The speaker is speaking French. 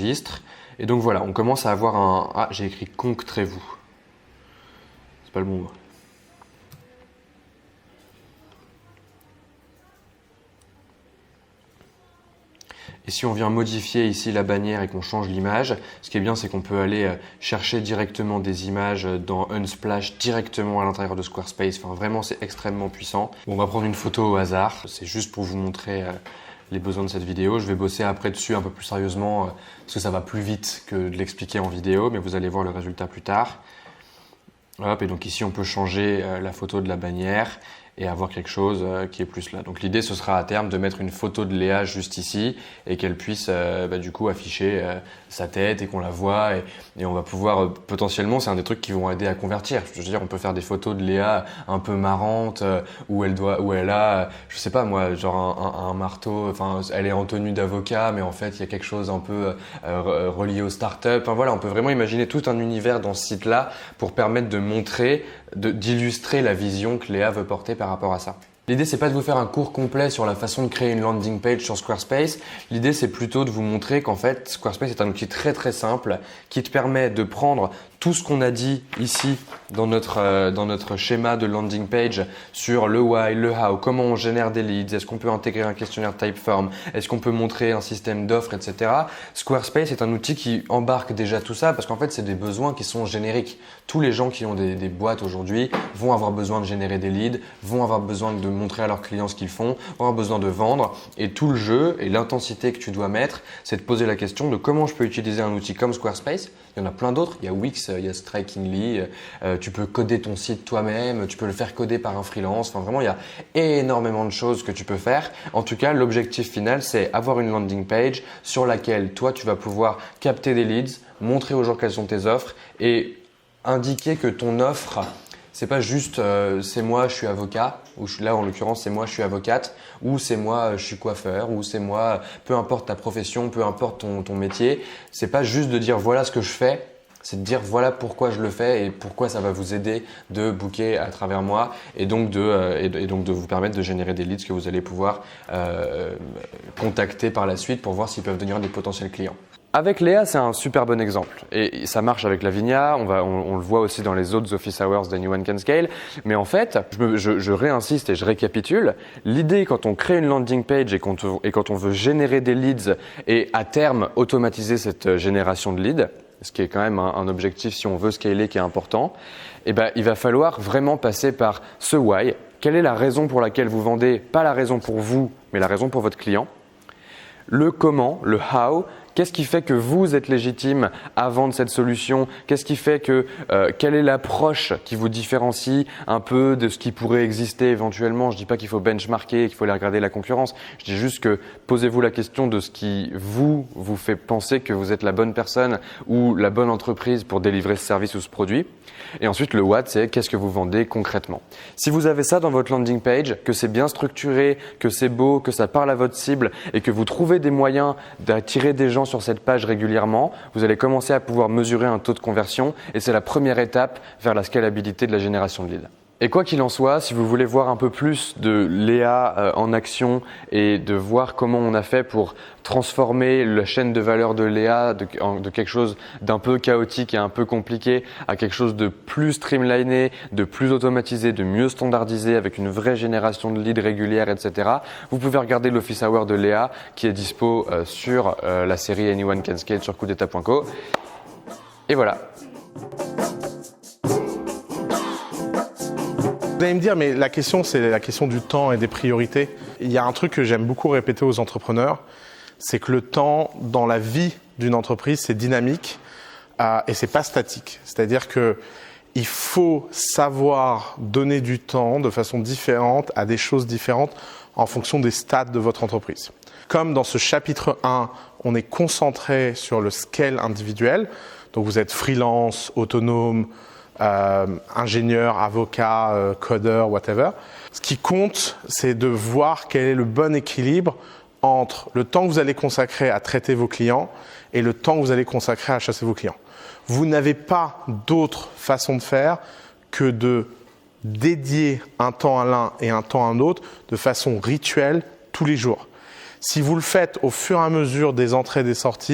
registre. Et donc voilà, on commence à avoir un... Ah, j'ai écrit conctrez-vous. C'est pas le bon mot. Et si on vient modifier ici la bannière et qu'on change l'image, ce qui est bien, c'est qu'on peut aller chercher directement des images dans Unsplash directement à l'intérieur de Squarespace. Enfin, vraiment, c'est extrêmement puissant. Bon, on va prendre une photo au hasard. C'est juste pour vous montrer les besoins de cette vidéo. Je vais bosser après dessus un peu plus sérieusement parce que ça va plus vite que de l'expliquer en vidéo, mais vous allez voir le résultat plus tard. Hop, et donc ici, on peut changer la photo de la bannière et avoir quelque chose qui est plus là. Donc l'idée, ce sera à terme de mettre une photo de Léa juste ici et qu'elle puisse du coup afficher sa tête et qu'on la voit et on va pouvoir potentiellement, c'est un des trucs qui vont aider à convertir. Je veux dire, on peut faire des photos de Léa un peu marrantes où elle a, je sais pas moi, genre un marteau, enfin elle est en tenue d'avocat mais en fait il y a quelque chose un peu relié aux startups. Enfin voilà, on peut vraiment imaginer tout un univers dans ce site-là pour permettre de montrer, d'illustrer la vision que Léa veut porter par rapport à ça. L'idée, c'est pas de vous faire un cours complet sur la façon de créer une landing page sur Squarespace. L'idée, c'est plutôt de vous montrer qu'en fait, Squarespace est un outil très très simple qui te permet de prendre tout ce qu'on a dit ici dans notre schéma de landing page sur le why, le how, comment on génère des leads, est-ce qu'on peut intégrer un questionnaire Typeform, est-ce qu'on peut montrer un système d'offres, etc. Squarespace est un outil qui embarque déjà tout ça parce qu'en fait, c'est des besoins qui sont génériques. Tous les gens qui ont des boîtes aujourd'hui vont avoir besoin de générer des leads, vont avoir besoin de montrer à leurs clients ce qu'ils font, vont avoir besoin de vendre et tout le jeu et l'intensité que tu dois mettre, c'est de poser la question de comment je peux utiliser un outil comme Squarespace. Il y en a plein d'autres, il y a Wix, il y a Strikingly, tu peux coder ton site toi-même, tu peux le faire coder par un freelance, enfin vraiment il y a énormément de choses que tu peux faire. En tout cas, l'objectif final, c'est avoir une landing page sur laquelle toi tu vas pouvoir capter des leads, montrer aux gens quelles sont tes offres et indiquer que ton offre, c'est pas juste c'est moi je suis avocat, ou là en l'occurrence c'est moi je suis avocate, ou c'est moi je suis coiffeur, ou c'est moi, peu importe ta profession, peu importe ton métier, c'est pas juste de dire voilà ce que je fais, c'est de dire voilà pourquoi je le fais et pourquoi ça va vous aider de booker à travers moi et donc de vous permettre de générer des leads que vous allez pouvoir contacter par la suite pour voir s'ils peuvent devenir des potentiels clients. Avec Léa, c'est un super bon exemple et ça marche avec Lavinia, on le voit aussi dans les autres Office Hours d'Anyone Can Scale. Mais en fait, je réinsiste et je récapitule. L'idée quand on crée une landing page et quand on veut générer des leads et à terme automatiser cette génération de leads, ce qui est quand même un objectif si on veut scaler qui est important, eh ben, il va falloir vraiment passer par ce why. Quelle est la raison pour laquelle vous vendez, pas la raison pour vous, mais la raison pour votre client. Le comment, le how. Qu'est-ce qui fait que vous êtes légitime à vendre cette solution? Qu'est-ce qui fait que quelle est l'approche qui vous différencie un peu de ce qui pourrait exister éventuellement? Je dis pas qu'il faut benchmarker, qu'il faut aller regarder la concurrence. Je dis juste que posez-vous la question de ce qui vous fait penser que vous êtes la bonne personne ou la bonne entreprise pour délivrer ce service ou ce produit. Et ensuite, le what, c'est qu'est-ce que vous vendez concrètement. Si vous avez ça dans votre landing page, que c'est bien structuré, que c'est beau, que ça parle à votre cible et que vous trouvez des moyens d'attirer des gens sur cette page régulièrement, vous allez commencer à pouvoir mesurer un taux de conversion et c'est la première étape vers la scalabilité de la génération de leads. Et quoi qu'il en soit, si vous voulez voir un peu plus de Léa en action et de voir comment on a fait pour transformer la chaîne de valeur de Léa de quelque chose d'un peu chaotique et un peu compliqué à quelque chose de plus streamliné, de plus automatisé, de mieux standardisé avec une vraie génération de leads régulière, etc. Vous pouvez regarder l'Office Hour de Léa qui est dispo sur la série Anyone Can Scale sur coupdeta.co. Et voilà. Vous allez me dire, mais la question, c'est la question du temps et des priorités. Il y a un truc que j'aime beaucoup répéter aux entrepreneurs, c'est que le temps dans la vie d'une entreprise, c'est dynamique et c'est pas statique. C'est-à-dire que il faut savoir donner du temps de façon différente à des choses différentes en fonction des stades de votre entreprise. Comme dans ce chapitre 1, on est concentré sur le scale individuel, donc vous êtes freelance, autonome, ingénieur, avocat, codeur, whatever. Ce qui compte, c'est de voir quel est le bon équilibre entre le temps que vous allez consacrer à traiter vos clients et le temps que vous allez consacrer à chasser vos clients. Vous n'avez pas d'autre façon de faire que de dédier un temps à l'un et un temps à l'autre de façon rituelle tous les jours. Si vous le faites au fur et à mesure des entrées et des sorties,